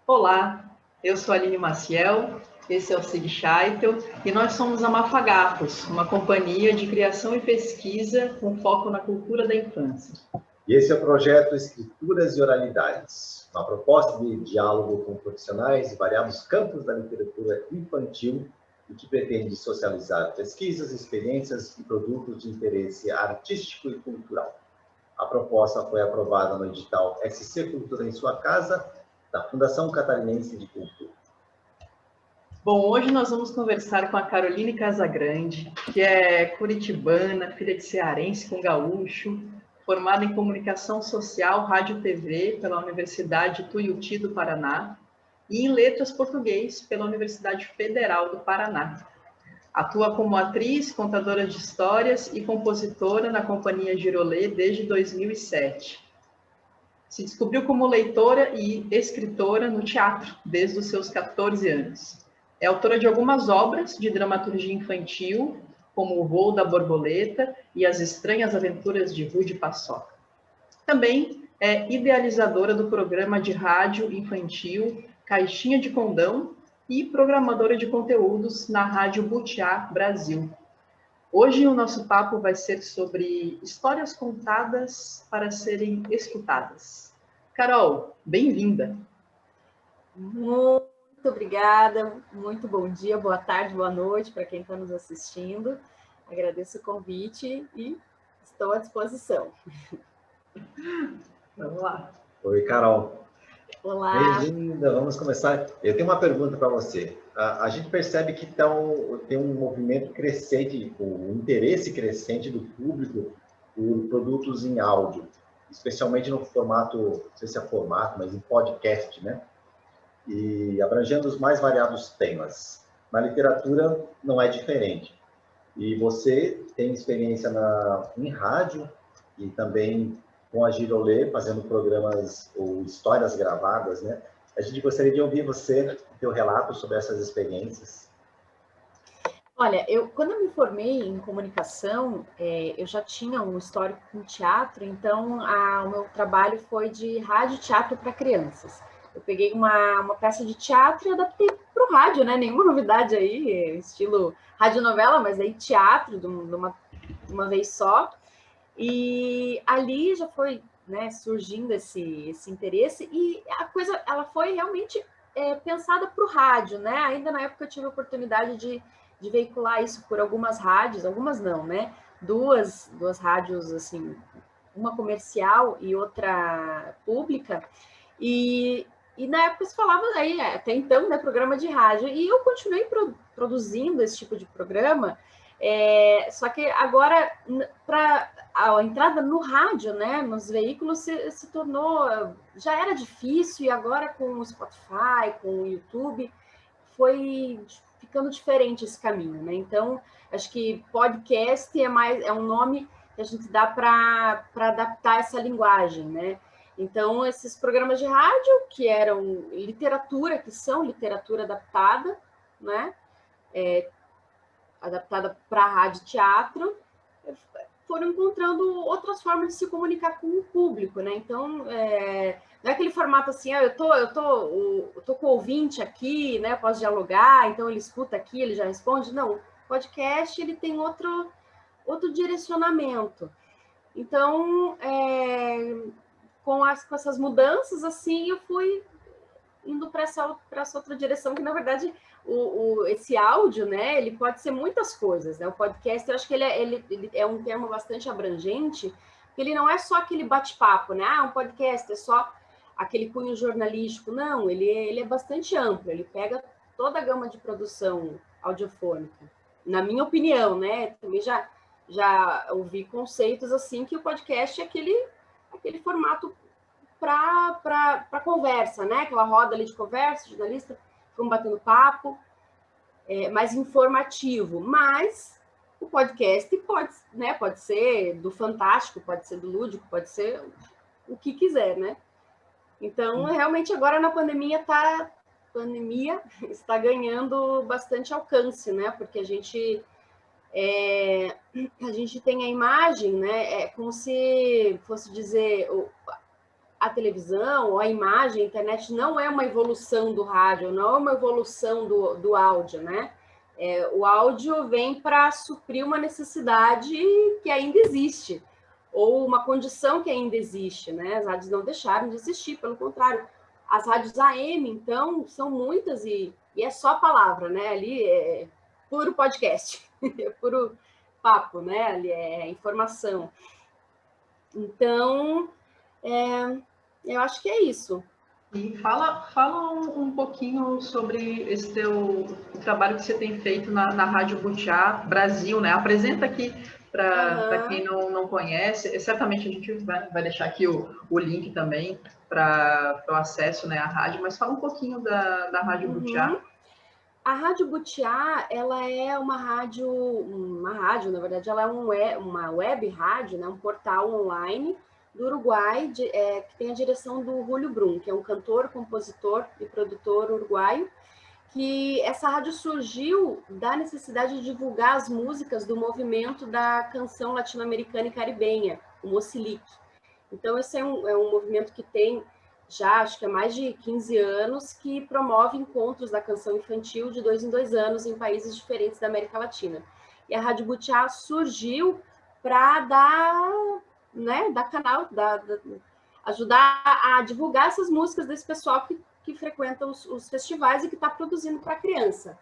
Olá, eu sou a Aline Maciel, esse é o Sig Scheitel e nós somos a Mafagafos, uma companhia de criação e pesquisa com foco na cultura da infância. E esse é o projeto Escrituras e Oralidades, uma proposta de diálogo com profissionais de variados campos da literatura infantil e que pretende socializar pesquisas, experiências e produtos de interesse artístico e cultural. A proposta foi aprovada no edital SC Cultura em Sua Casa, da Fundação Catarinense de Cultura. Bom, hoje nós vamos conversar com a Caroline Casagrande, que é curitibana, filha de cearense com gaúcho, formada em Comunicação Social, Rádio e TV pela Universidade Tuiuti do Paraná e em Letras Português pela Universidade Federal do Paraná. Atua como atriz, contadora de histórias e compositora na Companhia Girolê desde 2007. Se descobriu como leitora e escritora no teatro desde os seus 14 anos. É autora de algumas obras de dramaturgia infantil, como O Voo da Borboleta e As Estranhas Aventuras de Rude Paçoca. Também é idealizadora do programa de rádio infantil Caixinha de Condão e programadora de conteúdos na Rádio Butiá Brasil. Hoje o nosso papo vai ser sobre histórias contadas para serem escutadas. Carol, bem-vinda. Muito obrigada, muito bom dia, boa tarde, boa noite para quem está nos assistindo. Agradeço o convite e estou à disposição. Vamos lá. Oi, Carol. Olá. Bem-vinda, vamos começar. Eu tenho uma pergunta para você. A gente percebe que tem um movimento crescente, um interesse crescente do público por produtos em áudio, especialmente no formato, não sei se é formato, mas em podcast, né? E abrangendo os mais variados temas. Na literatura não é diferente. E você tem experiência em rádio e também com a Girolê, fazendo programas ou histórias gravadas, né? A gente gostaria de ouvir você, teu relato sobre essas experiências. Olha, quando eu me formei em comunicação, eu já tinha um histórico com teatro, então o meu trabalho foi de rádio e teatro para crianças. Eu peguei uma peça de teatro e adaptei para o rádio, né? Nenhuma novidade aí, estilo radionovela, mas aí teatro de uma vez só. E ali já foi, né, surgindo esse interesse e a coisa ela foi realmente pensada para o rádio, né? Ainda na época eu tive a oportunidade de veicular isso por algumas rádios, algumas não, né? Duas rádios, assim, uma comercial e outra pública. E na época se falava aí, até então, né, programa de rádio. E eu continuei produzindo esse tipo de programa, só que agora, para a entrada no rádio, né, nos veículos, se tornou, já era difícil, e agora com o Spotify, com o YouTube, foi ficando diferente esse caminho, né? Então, acho que podcast é um nome que a gente dá para adaptar essa linguagem, né? Então, esses programas de rádio, que eram literatura, que são literatura adaptada, né? Adaptada para rádio e teatro, foram encontrando outras formas de se comunicar com o público, né? Então, não é aquele formato assim, eu tô com o ouvinte aqui, né? Eu posso dialogar, então ele escuta aqui, ele já responde. Não, o podcast, ele tem outro direcionamento. Então, com essas mudanças, assim, eu fui indo para essa outra direção, que, na verdade, esse áudio, né, ele pode ser muitas coisas, né? O podcast, eu acho que ele é um termo bastante abrangente, porque ele não é só aquele bate-papo, né? Um podcast é só aquele cunho jornalístico. Não, ele é bastante amplo, ele pega toda a gama de produção audiofônica. Na minha opinião, né? Também já ouvi conceitos assim, que o podcast é aquele formato para conversa, né? Aquela roda ali de conversa, jornalista ficam batendo papo, mais informativo. Mas o podcast pode ser do fantástico, pode ser do lúdico, pode ser o que quiser, né? Então, realmente, agora na pandemia está ganhando bastante alcance, né? Porque a gente tem a imagem, né? É como se fosse dizer a televisão, ou a imagem, a internet não é uma evolução do rádio, não é uma evolução do áudio, né? O áudio vem para suprir uma necessidade que ainda existe, ou uma condição que ainda existe, né? As rádios não deixaram de existir, pelo contrário. As rádios AM, então, são muitas e é só palavra, né? Ali é puro podcast, é puro papo, né? Ali é informação. Então, eu acho que é isso. E fala um pouquinho sobre esse o trabalho que você tem feito na Rádio Butiá Brasil, né? Apresenta aqui para quem não conhece. Certamente a gente vai deixar aqui o link também para o acesso, né, à rádio, mas fala um pouquinho da Rádio Butiá. A Rádio Butiá, ela é uma rádio, na verdade, ela é uma web rádio, né, um portal online do Uruguai, que tem a direção do Julio Brum, que é um cantor, compositor e produtor uruguaio, que essa rádio surgiu da necessidade de divulgar as músicas do movimento da canção latino-americana e caribenha, o Mocilic. Então, esse é um movimento que tem já, acho que há mais de 15 anos, que promove encontros da canção infantil de 2 em 2 anos em países diferentes da América Latina. E a Rádio Butiá surgiu para dar canal, ajudar a divulgar essas músicas desse pessoal que frequenta os festivais e que está produzindo para criança.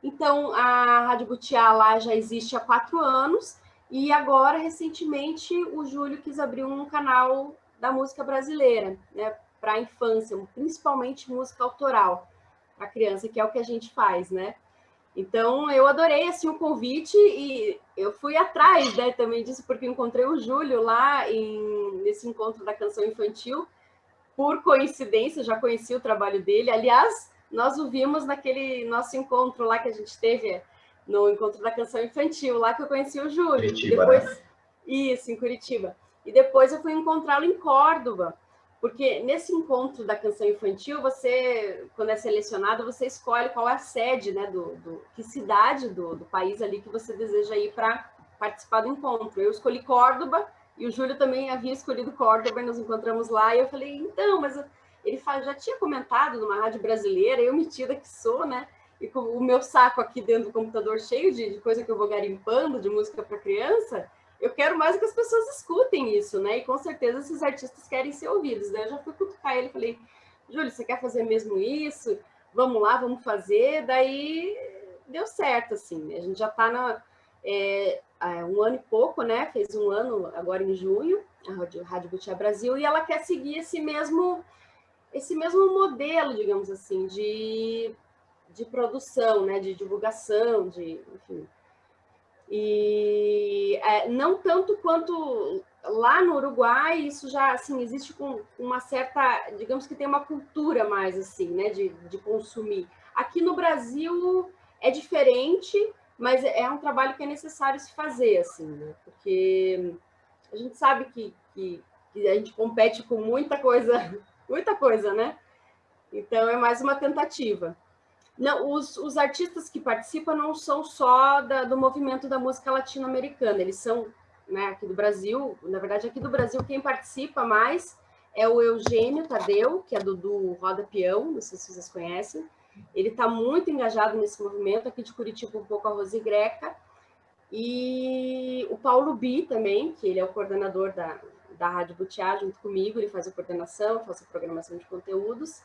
Então, a Rádio Butiá lá já existe há 4 anos e agora, recentemente, o Júlio quis abrir um canal da música brasileira, né, para a infância, principalmente música autoral para criança, que é o que a gente faz, né? Então, eu adorei assim, o convite e eu fui atrás, né, também disso, porque eu encontrei o Júlio lá nesse encontro da canção infantil. Por coincidência, já conheci o trabalho dele. Aliás, nós o vimos naquele nosso encontro lá que a gente teve, no encontro da canção infantil, lá que eu conheci o Júlio. Curitiba, depois, né? Isso, em Curitiba. E depois eu fui encontrá-lo em Córdoba, porque nesse encontro da canção infantil, você, quando é selecionado, você escolhe qual é a sede, né, que cidade do país ali que você deseja ir para participar do encontro. Eu escolhi Córdoba, e o Júlio também havia escolhido Córdoba, e nos encontramos lá, e eu falei, então, mas ele já tinha comentado numa rádio brasileira, eu metida que sou, né, e com o meu saco aqui dentro do computador cheio de coisa que eu vou garimpando, de música para criança, eu quero mais que as pessoas escutem isso, né? E com certeza esses artistas querem ser ouvidos. Daí eu já fui cutucar ele e falei, Júlio, você quer fazer mesmo isso? Vamos lá, vamos fazer. Daí deu certo, assim. A gente já está um ano e pouco, né? Fez um ano agora em junho, a Rádio Butiá Brasil, e ela quer seguir esse mesmo modelo, digamos assim, de produção, né? De divulgação, enfim. E não tanto quanto lá no Uruguai, isso já assim, existe com uma certa, digamos que tem uma cultura mais assim, né, de consumir. Aqui no Brasil é diferente, mas é um trabalho que é necessário se fazer, assim, né, porque a gente sabe que a gente compete com muita coisa, né? Então é mais uma tentativa. Não, os artistas que participam não são só do movimento da música latino-americana, eles são, né, aqui do Brasil. Na verdade, aqui do Brasil, quem participa mais é o Eugênio Tadeu, que é do Roda Peão, não sei se vocês conhecem. Ele está muito engajado nesse movimento, aqui de Curitiba um pouco a Rosi Greca. E o Paulo Bi também, que ele é o coordenador da Rádio Butiá, junto comigo, ele faz a coordenação, faz a programação de conteúdos.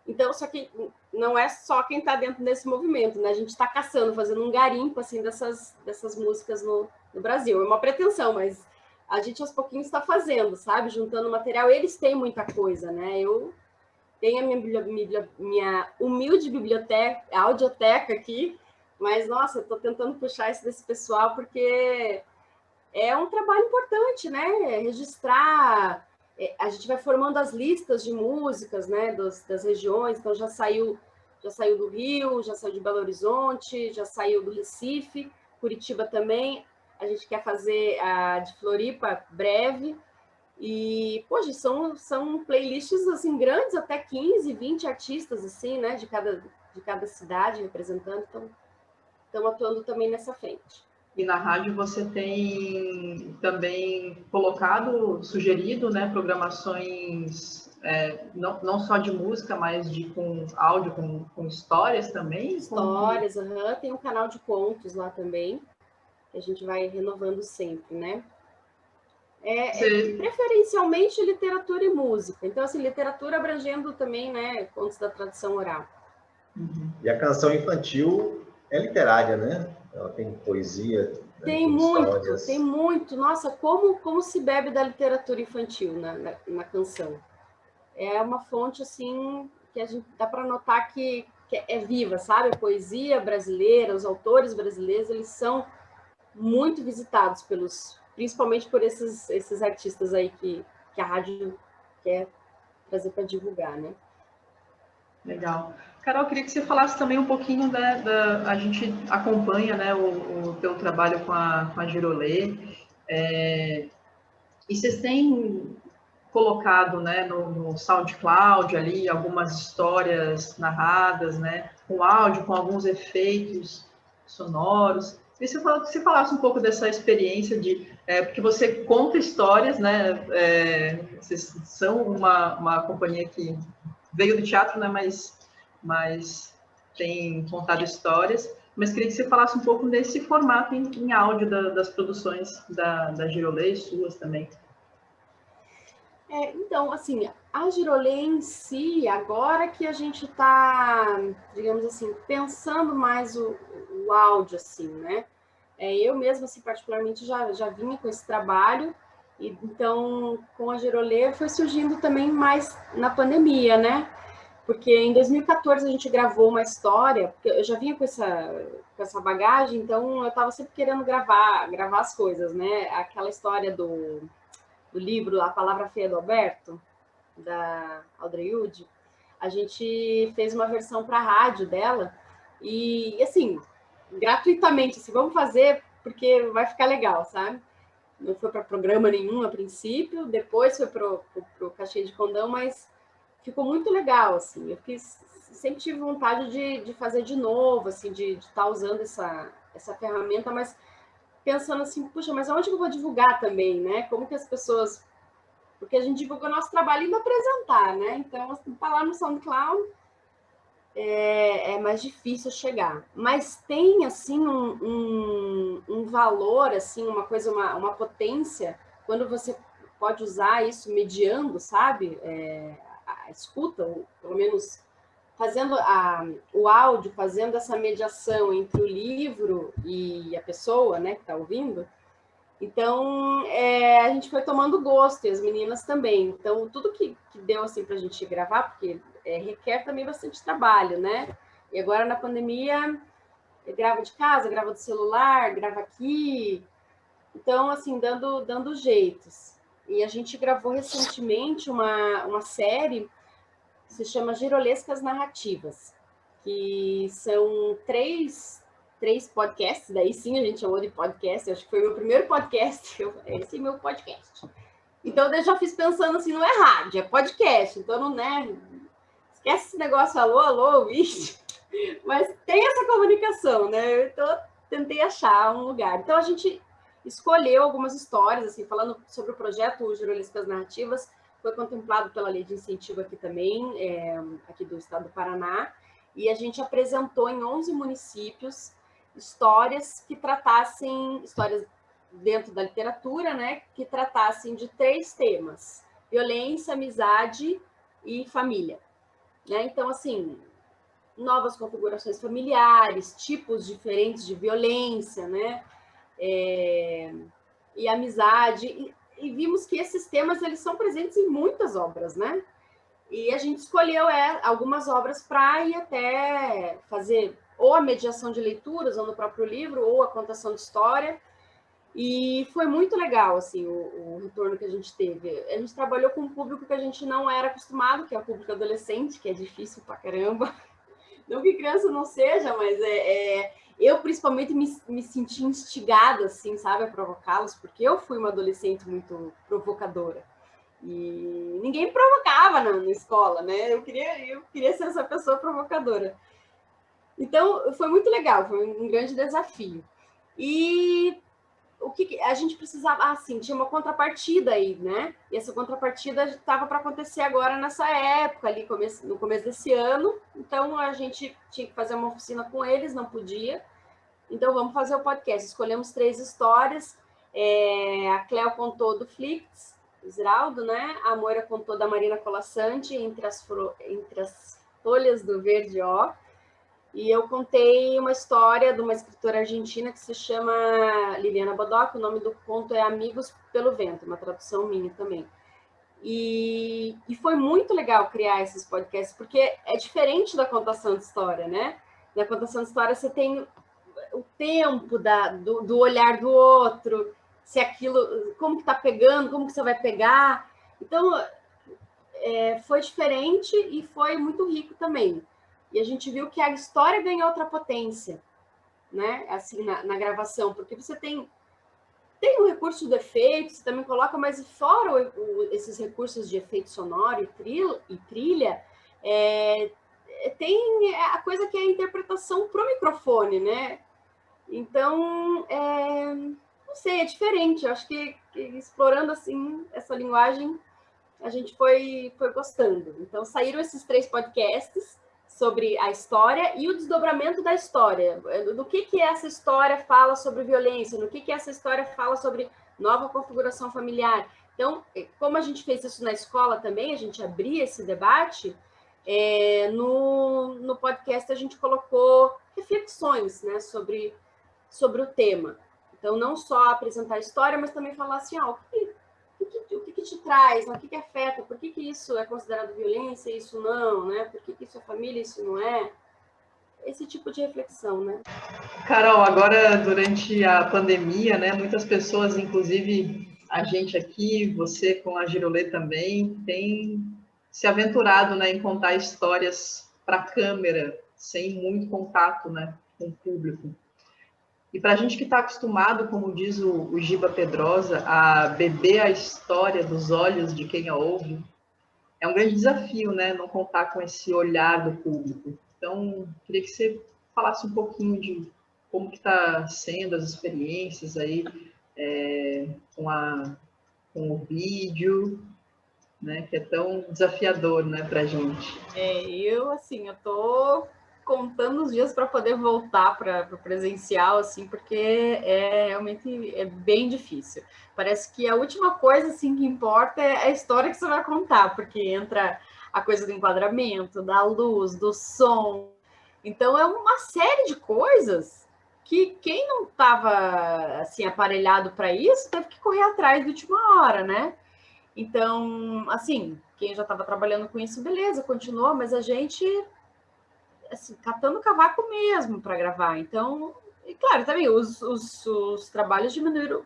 Então, só que não é só quem está dentro desse movimento, né? A gente está caçando, fazendo um garimpo assim, dessas músicas no Brasil. É uma pretensão, mas a gente aos pouquinhos está fazendo, sabe? Juntando material. Eles têm muita coisa, né? Eu tenho a minha humilde biblioteca, audioteca aqui, mas, nossa, estou tentando puxar isso desse pessoal, porque é um trabalho importante, né? Registrar. A gente vai formando as listas de músicas, né, das regiões. Então já saiu do Rio, já saiu de Belo Horizonte, já saiu do Recife, Curitiba também. A gente quer fazer a de Floripa breve. E, poxa, são playlists assim grandes, até 15, 20 artistas assim, né, de cada cidade representando. Então, estamos atuando também nessa frente. E na rádio você tem também colocado, sugerido, né, programações não só de música, mas com áudio, com histórias também. Histórias, tem um canal de contos lá também, que a gente vai renovando sempre, né? Preferencialmente literatura e música. Então, assim, literatura abrangendo também, né, contos da tradição oral. Uhum. E a canção infantil é literária, né? Ela tem poesia, tem muito. Nossa, como se bebe da literatura infantil na canção. É uma fonte, assim, que a gente dá para notar que é viva, sabe? A poesia brasileira, os autores brasileiros, eles são muito visitados principalmente por esses artistas aí que a rádio quer trazer para divulgar, né? Legal. Carol, eu queria que você falasse também um pouquinho a gente acompanha, né, o teu trabalho com a Girolê, e vocês têm colocado, né, no SoundCloud ali algumas histórias narradas, né, com áudio, com alguns efeitos sonoros. Queria que você falasse um pouco dessa experiência porque você conta histórias, né, vocês são uma companhia que veio do teatro, né, mas tem contado histórias. Mas queria que você falasse um pouco desse formato em áudio das produções da Girolê e suas também. Então, assim, a Girolê em si, agora que a gente está, digamos assim, pensando mais o áudio, assim, né? Eu mesma, assim, particularmente, já vinha com esse trabalho, e então, com a Girolê foi surgindo também mais na pandemia, né? Porque em 2014 a gente gravou uma história, porque eu já vinha com essa bagagem, então eu estava sempre querendo gravar as coisas, né? Aquela história do livro A Palavra Feia do Alberto, da Audrey Wood, a gente fez uma versão para a rádio dela, e assim, gratuitamente, assim, vamos fazer porque vai ficar legal, sabe? Não foi para programa nenhum a princípio, depois foi para o Cachê de Condão, mas ficou muito legal, assim. Eu sempre tive vontade de fazer de novo, assim, de estar usando essa ferramenta, mas pensando assim, puxa, mas aonde que eu vou divulgar também, né? Como que as pessoas... Porque a gente divulga o nosso trabalho indo apresentar, né? Então, assim, tá lá no SoundCloud, é mais difícil chegar. Mas tem, assim, um valor, assim, uma coisa, uma potência, quando você pode usar isso mediando, sabe? A escuta, ou pelo menos fazendo o áudio, fazendo essa mediação entre o livro e a pessoa, né, que está ouvindo. Então, a gente foi tomando gosto, e as meninas também. Então, tudo que deu assim para a gente gravar, porque requer também bastante trabalho, né? E agora, na pandemia, grava de casa, grava do celular, grava aqui. Então, assim, dando jeitos. E a gente gravou recentemente uma série que se chama Girolescas Narrativas, que são três podcasts, daí sim a gente chamou de podcast, acho que foi o meu primeiro podcast, esse é meu podcast. Então eu já fiz pensando assim, não é rádio, é podcast, então não, né, esquece esse negócio, alô, vixe, mas tem essa comunicação, né, então tentei achar um lugar. Então a gente escolheu algumas histórias, assim, falando sobre o projeto Girolescas Narrativas, foi contemplado pela lei de incentivo aqui também, aqui do estado do Paraná, e a gente apresentou em 11 municípios histórias que tratassem, histórias dentro da literatura, né, que tratassem de 3 temas: violência, amizade e família. Né? Então, assim, novas configurações familiares, tipos diferentes de violência, né, e amizade, e vimos que esses temas eles são presentes em muitas obras, né? E a gente escolheu algumas obras para ir até fazer ou a mediação de leituras, ou no próprio livro, ou a contação de história. E foi muito legal, assim, o retorno que a gente teve. A gente trabalhou com um público que a gente não era acostumado, que é o público adolescente, que é difícil pra caramba. Não que criança não seja, mas eu principalmente me senti instigada, assim, sabe, a provocá-los, porque eu fui uma adolescente muito provocadora. E ninguém provocava na escola, né? Eu queria ser essa pessoa provocadora. Então, foi muito legal, foi um grande desafio. E o que a gente precisava, assim, tinha uma contrapartida aí, né? E essa contrapartida estava para acontecer agora nessa época, ali no começo desse ano. Então a gente tinha que fazer uma oficina com eles, não podia. Então vamos fazer o podcast. Escolhemos 3 histórias. A Cléo contou do Flix, Ziraldo, né? A Moira contou da Marina Colasanti, entre as folhas do verde, ó. E eu contei uma história de uma escritora argentina que se chama Liliana Bodoc. O nome do conto é Amigos pelo Vento, uma tradução minha também. E foi muito legal criar esses podcasts, porque é diferente da contação de história, né? Na contação de história você tem o tempo do olhar do outro, se aquilo, como que tá pegando, como que você vai pegar. Então, foi diferente e foi muito rico também. E a gente viu que a história ganhou outra potência, né? Assim, na gravação, porque você tem um recurso de efeito, você também coloca, mas fora esses recursos de efeito sonoro e trilha, tem a coisa que é a interpretação pro microfone, né? Então, não sei, é diferente. Eu acho que explorando assim essa linguagem, a gente foi gostando. Então, saíram esses 3 podcasts sobre a história e o desdobramento da história. Do que essa história fala sobre violência, no que essa história fala sobre nova configuração familiar. Então, como a gente fez isso na escola também, a gente abria esse debate, no podcast a gente colocou reflexões, né, sobre o tema. Então, não só apresentar a história, mas também falar assim, o que te traz, o que afeta, por que isso é considerado violência e isso não, né? Por que isso é família e isso não é? Esse tipo de reflexão, né? Carol, agora durante a pandemia, né, muitas pessoas, inclusive a gente aqui, você com a Girolê também, tem se aventurado, né, em contar histórias para a câmera, sem muito contato, né, com o público. E para a gente que está acostumado, como diz o Giba Pedrosa, a beber a história dos olhos de quem a ouve, é um grande desafio, né? Não contar com esse olhar do público. Então, queria que você falasse um pouquinho de como que está sendo as experiências aí com o vídeo, né? Que é tão desafiador, né, para a gente. Eu tô contando os dias para poder voltar para o presencial, assim, porque realmente é bem difícil. Parece que a última coisa assim que importa é a história que você vai contar, porque entra a coisa do enquadramento, da luz, do som. Então é uma série de coisas que quem não estava assim aparelhado para isso teve que correr atrás de última hora, né? Então, assim, quem já estava trabalhando com isso, beleza, continuou, mas a gente assim, catando cavaco mesmo para gravar. Então, e claro, também os trabalhos diminuíram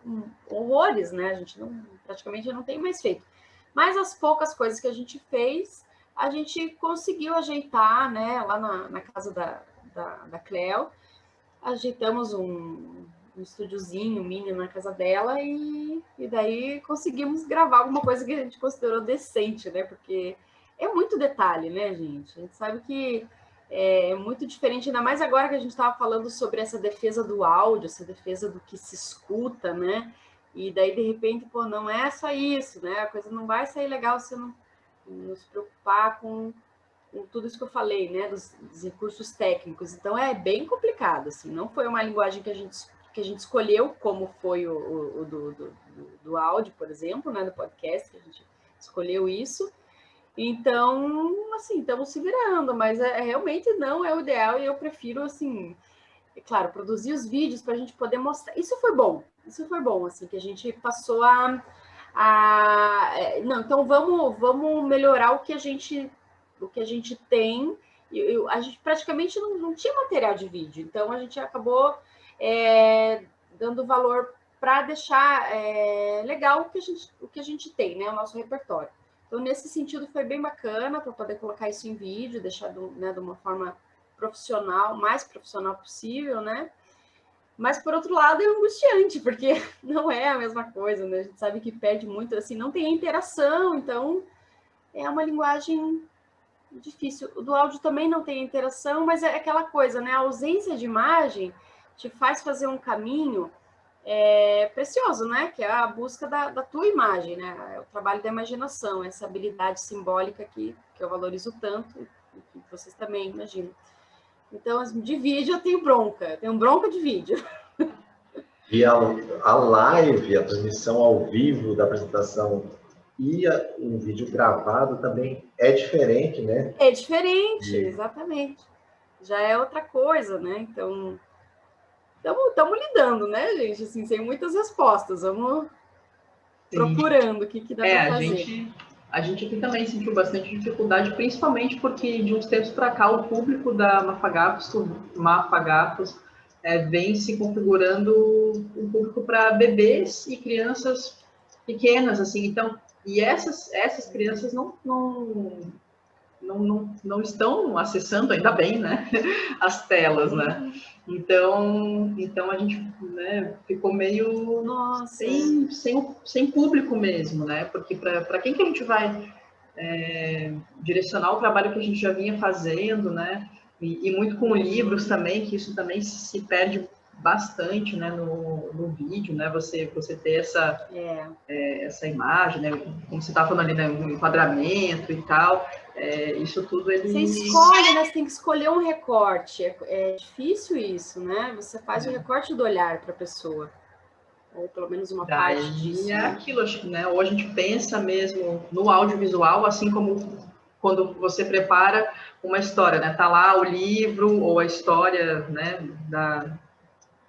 horrores, né? A gente praticamente não tem mais feito. Mas as poucas coisas que a gente fez, a gente conseguiu ajeitar, né? Lá na casa da Cléo, ajeitamos um estúdiozinho mini na casa dela e daí conseguimos gravar alguma coisa que a gente considerou decente, né? Porque é muito detalhe, né, gente? A gente sabe que é muito diferente, ainda mais agora que a gente estava falando sobre essa defesa do áudio, essa defesa do que se escuta, né? E daí, de repente, pô, não é só isso, né? A coisa não vai sair legal se não se preocupar com tudo isso que eu falei, né? Dos recursos técnicos. Então, é bem complicado, assim. Não foi uma linguagem que a gente escolheu, como foi o do áudio, por exemplo, né? Do podcast, que a gente escolheu isso. Então, assim, estamos se virando, mas realmente não é o ideal e eu prefiro, assim, é claro, produzir os vídeos para a gente poder mostrar. Isso foi bom, assim, que a gente passou não, então vamos melhorar o que a gente tem. A gente praticamente não tinha material de vídeo, então a gente acabou dando valor para deixar legal o que a gente tem, né, o nosso repertório. Então, nesse sentido, foi bem bacana para poder colocar isso em vídeo, deixar de uma forma profissional, mais profissional possível, né? Mas, por outro lado, é angustiante, porque não é a mesma coisa, né? A gente sabe que perde muito, assim, não tem interação, então é uma linguagem difícil. O do áudio também não tem interação, mas é aquela coisa, né? A ausência de imagem te faz fazer um caminho precioso, né? Que é a busca da tua imagem, né? É o trabalho da imaginação, essa habilidade simbólica que eu valorizo tanto, e que vocês também imaginam. Então, de vídeo eu tenho bronca de vídeo. E a live, a transmissão ao vivo da apresentação e um vídeo gravado também é diferente, né? É diferente, exatamente. Já é outra coisa, né? Então, estamos lidando, né, gente? Assim, sem muitas respostas. Vamos procurando o que dá para fazer. A gente aqui também sentiu bastante dificuldade, principalmente porque de uns tempos para cá o público da Mafagafos vem se configurando um público para bebês e crianças pequenas, assim. Então, e essas crianças não estão acessando, ainda bem, né, as telas, né? Então a gente, né, ficou meio sem público mesmo, né? Porque para quem que a gente vai direcionar o trabalho que a gente já vinha fazendo, né? E muito com livros também, que isso também se perde bastante, né, no vídeo, né? Você ter essa imagem, né? Como você está falando ali, né, um enquadramento e tal. Isso tudo Você escolhe, né? Você tem que escolher um recorte. É difícil isso, né? Você faz o recorte do olhar para a pessoa. Ou pelo menos uma parte disso. É aquilo, né? Ou a gente pensa mesmo no audiovisual, assim como quando você prepara uma história, né? Tá lá o livro ou a história, né, da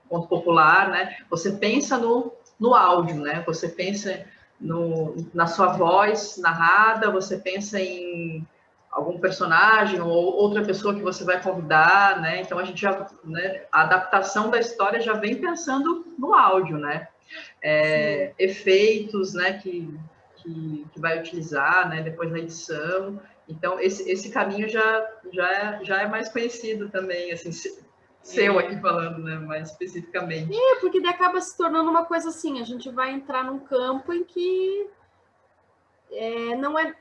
conto popular, né? Você pensa no áudio, né? Você pensa na sua voz narrada, você pensa em algum personagem ou outra pessoa que você vai convidar, né? Então a gente já, né, a adaptação da história já vem pensando no áudio, né? Efeitos, né, que vai utilizar, né, depois na edição. Então esse caminho já é mais conhecido também, assim, seu aqui falando, né, mais especificamente. Porque daí acaba se tornando uma coisa assim, a gente vai entrar num campo em que não é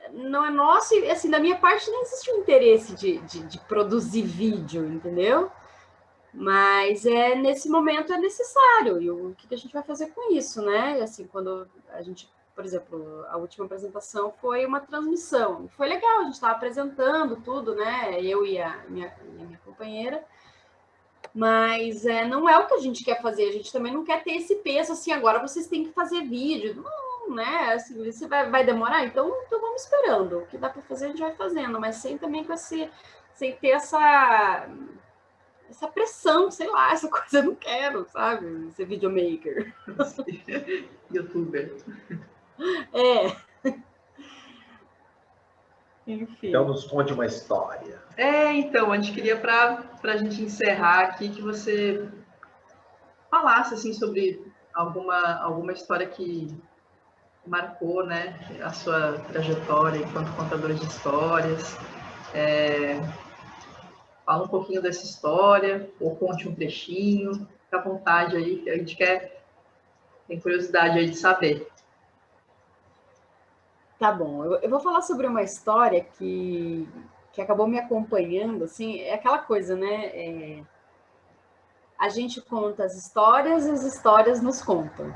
nosso, e assim, da minha parte não existe um interesse de produzir vídeo, entendeu? Mas nesse momento é necessário, e o que a gente vai fazer com isso, né? Assim, quando a gente, por exemplo, a última apresentação foi uma transmissão, foi legal, a gente estava apresentando tudo, né? Eu e a minha companheira, mas não é o que a gente quer fazer, a gente também não quer ter esse peso, assim, agora vocês têm que fazer vídeo, não, né? Assim, você vai demorar, então vamos esperando, o que dá para fazer a gente vai fazendo, mas sem também sem ter essa pressão, sei lá, essa coisa eu não quero, sabe? Ser videomaker. Youtuber. Enfim. Então, nos conte uma história. Então, a gente queria, para a gente encerrar aqui, que você falasse, assim, sobre alguma história que marcou, né, a sua trajetória enquanto contadora de histórias. Fala um pouquinho dessa história, ou conte um trechinho, fica à vontade aí, que a gente tem curiosidade aí de saber. Tá bom, eu vou falar sobre uma história que acabou me acompanhando, assim, é aquela coisa, né? A gente conta as histórias nos contam.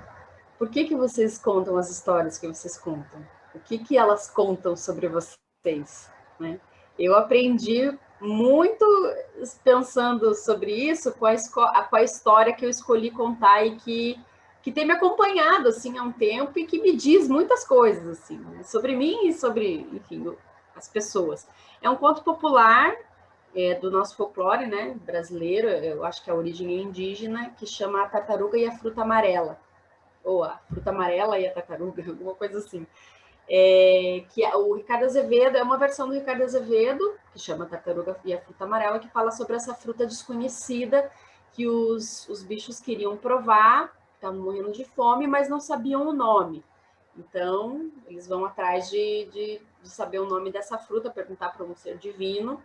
Por que vocês contam as histórias que vocês contam? O que elas contam sobre vocês, né? Eu aprendi muito pensando sobre isso com a história que eu escolhi contar e que tem me acompanhado, assim, há um tempo e que me diz muitas coisas, assim, né? Sobre mim e sobre, enfim, as pessoas. É um conto popular do nosso folclore, né, brasileiro, eu acho que a origem é indígena, que chama A Tartaruga e a Fruta Amarela, ou A Fruta Amarela e a Tartaruga, alguma coisa assim. Que o Ricardo Azevedo, é uma versão do Ricardo Azevedo, que chama Tartaruga e a Fruta Amarela, que fala sobre essa fruta desconhecida que os bichos queriam provar, estavam morrendo de fome, mas não sabiam o nome. Então, eles vão atrás de saber o nome dessa fruta, perguntar para um ser divino,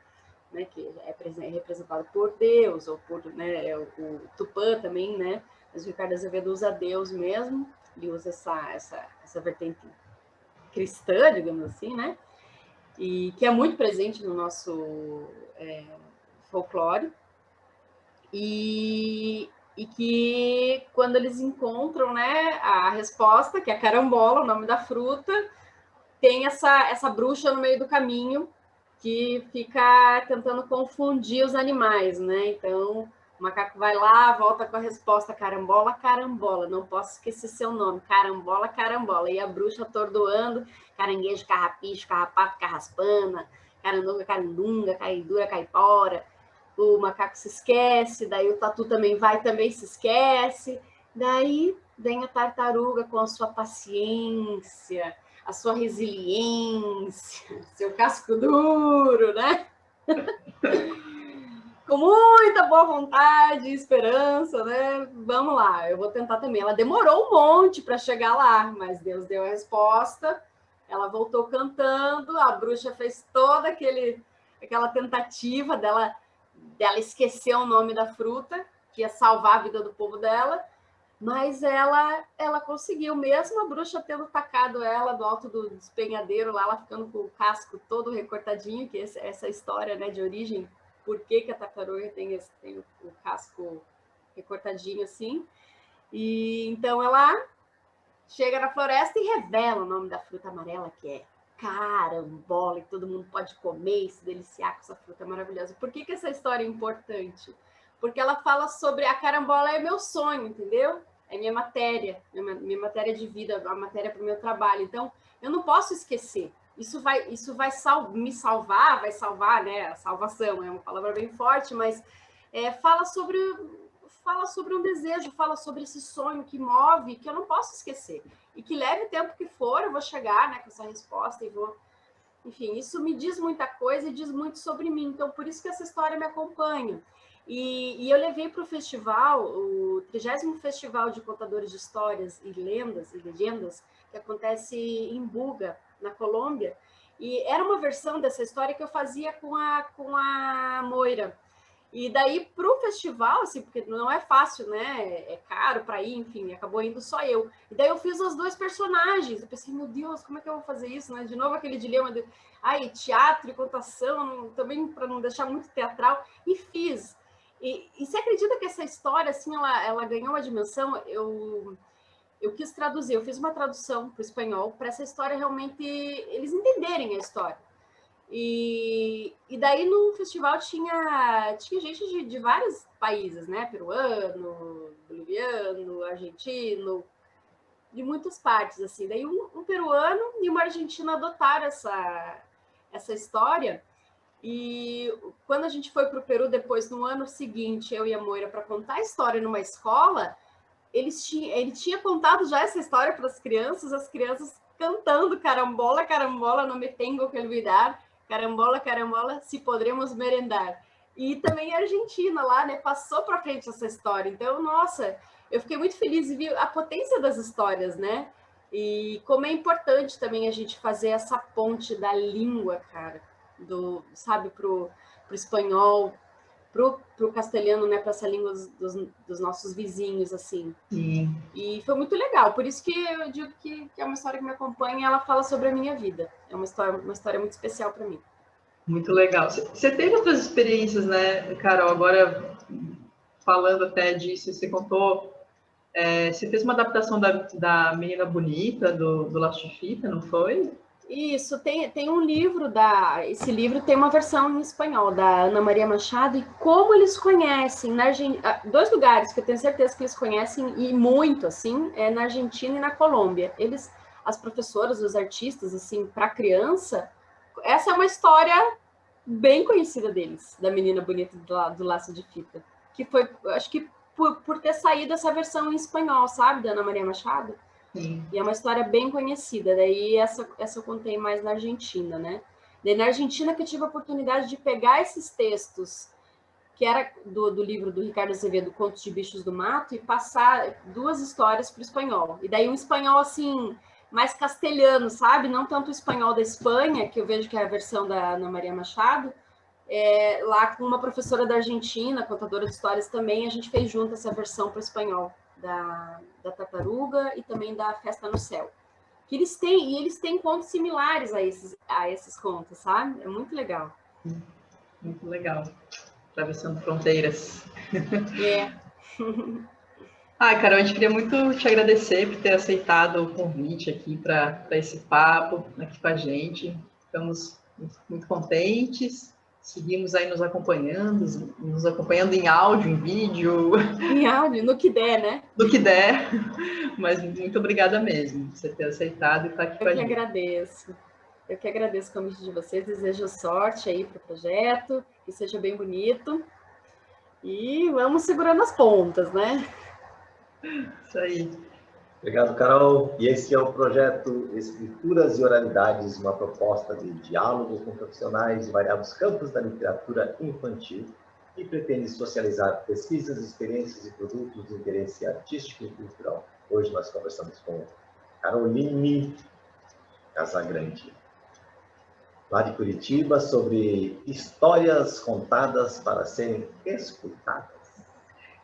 né, que é representado por Deus, ou por, né, o Tupã também, né? Mas o Ricardo Azevedo usa Deus mesmo, ele usa essa vertente cristã, digamos assim, né? E que é muito presente no nosso folclore. E E que quando eles encontram, né, a resposta, que é a carambola, o nome da fruta, tem essa bruxa no meio do caminho que fica tentando confundir os animais, né? Então, o macaco vai lá, volta com a resposta: carambola, carambola, não posso esquecer seu nome, carambola, carambola. E a bruxa atordoando: caranguejo, carrapicho, carrapato, carraspana, carandonga, carindunga, caidura, caipora. O macaco se esquece, daí o tatu também se esquece. Daí vem a tartaruga com a sua paciência, a sua resiliência, seu casco duro, né? Com muita boa vontade e esperança, né? Vamos lá, eu vou tentar também. Ela demorou um monte para chegar lá, mas Deus deu a resposta. Ela voltou cantando, a bruxa fez toda aquela tentativa dela esquecer o nome da fruta, que ia salvar a vida do povo dela. Mas ela conseguiu, mesmo a bruxa tendo tacado ela do alto do despenhadeiro, lá ela ficando com o casco todo recortadinho, que essa história, né, de origem, por que a tartaruga tem o casco recortadinho assim. E então ela chega na floresta e revela o nome da fruta amarela, que é carambola, e todo mundo pode comer e se deliciar com essa fruta maravilhosa. Por que essa história é importante? Porque ela fala sobre a carambola é meu sonho, entendeu? É minha matéria de vida, a matéria para o meu trabalho. Então, eu não posso esquecer. Isso vai me salvar, vai salvar, né? A salvação é uma palavra bem forte, mas fala sobre um desejo, fala sobre esse sonho que move, que eu não posso esquecer. E que leve o tempo que for, eu vou chegar, né, com essa resposta e vou... Enfim, isso me diz muita coisa e diz muito sobre mim. Então, por isso que essa história me acompanha. E eu levei para o festival, o 30º Festival de Contadores de Histórias e Legendas, que acontece em Buga, na Colômbia, e era uma versão dessa história que eu fazia com a Moira. E daí, para o festival, assim, porque não é fácil, né? É caro para ir, enfim, acabou indo só eu. E daí eu fiz os dois personagens. Eu pensei, meu Deus, como é que eu vou fazer isso, né? De novo aquele dilema de teatro e contação, também para não deixar muito teatral, e fiz. E você acredita que essa história, assim, ela ganhou uma dimensão? Eu quis traduzir, eu fiz uma tradução para o espanhol, para essa história realmente eles entenderem a história. E daí no festival tinha gente de vários países, né? Peruano, boliviano, argentino, de muitas partes, assim. Daí um peruano e uma argentina adotaram essa história. E quando a gente foi para o Peru, depois, no ano seguinte, eu e a Moira, para contar a história numa escola, ele tinha contado já essa história para as crianças cantando carambola, carambola, não me tengo que olvidar, carambola, carambola, se podremos merendar. E também a Argentina lá, né, passou para frente essa história. Então, nossa, eu fiquei muito feliz de ver a potência das histórias, né? E como é importante também a gente fazer essa ponte da língua, cara, sabe, pro espanhol, pro castelhano, né, para essa língua dos nossos vizinhos, assim. Sim. E foi muito legal, por isso que eu digo que é uma história que me acompanha e ela fala sobre a minha vida. É uma história muito especial para mim. Muito legal. Você teve outras experiências, né, Carol? Agora, falando até disso, você contou... você fez uma adaptação da Menina Bonita, do Laço de Fita, não foi? Isso, tem um livro esse livro tem uma versão em espanhol da Ana Maria Machado, e como eles conhecem na Argentina, 2 lugares que eu tenho certeza que eles conhecem e muito, assim, é na Argentina e na Colômbia. As professoras, os artistas, assim, para criança, essa é uma história bem conhecida deles, da Menina Bonita do Laço de Fita, que foi, acho que por ter saído essa versão em espanhol, sabe, da Ana Maria Machado. Sim. E é uma história bem conhecida. Daí essa eu contei mais na Argentina, né? Daí na Argentina que eu tive a oportunidade de pegar esses textos, que era do livro do Ricardo Azevedo, Contos de Bichos do Mato, e passar 2 histórias para o espanhol. E daí um espanhol, assim, mais castelhano, sabe? Não tanto o espanhol da Espanha, que eu vejo que é a versão da Ana Maria Machado, lá com uma professora da Argentina, contadora de histórias também, a gente fez junto essa versão para o espanhol. Da tartaruga e também da Festa no Céu. Que eles têm contos similares a esses contos, sabe? É muito legal. Muito legal. Atravessando fronteiras. Carol, a gente queria muito te agradecer por ter aceitado o convite aqui para esse papo aqui com a gente. Ficamos muito contentes. Seguimos aí nos acompanhando em áudio, em vídeo. Em áudio, no que der, né? No que der. Mas muito obrigada mesmo por você ter aceitado e estar aqui com a gente. Eu que agradeço o convite de vocês. Desejo sorte aí para o projeto, que seja bem bonito. E vamos segurando as pontas, né? Isso aí. Obrigado, Carol. E esse é o projeto Escrituras e Oralidades, uma proposta de diálogos com profissionais de variados campos da literatura infantil que pretende socializar pesquisas, experiências e produtos de interesse artístico e cultural. Hoje nós conversamos com Caroline Casagrande, lá de Curitiba, sobre histórias contadas para serem escutadas.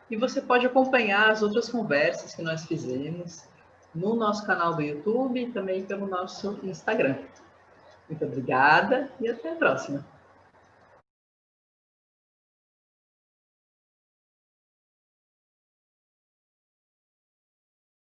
E você pode acompanhar as outras conversas que nós fizemos no nosso canal do YouTube e também pelo nosso Instagram. Muito obrigada e até a próxima.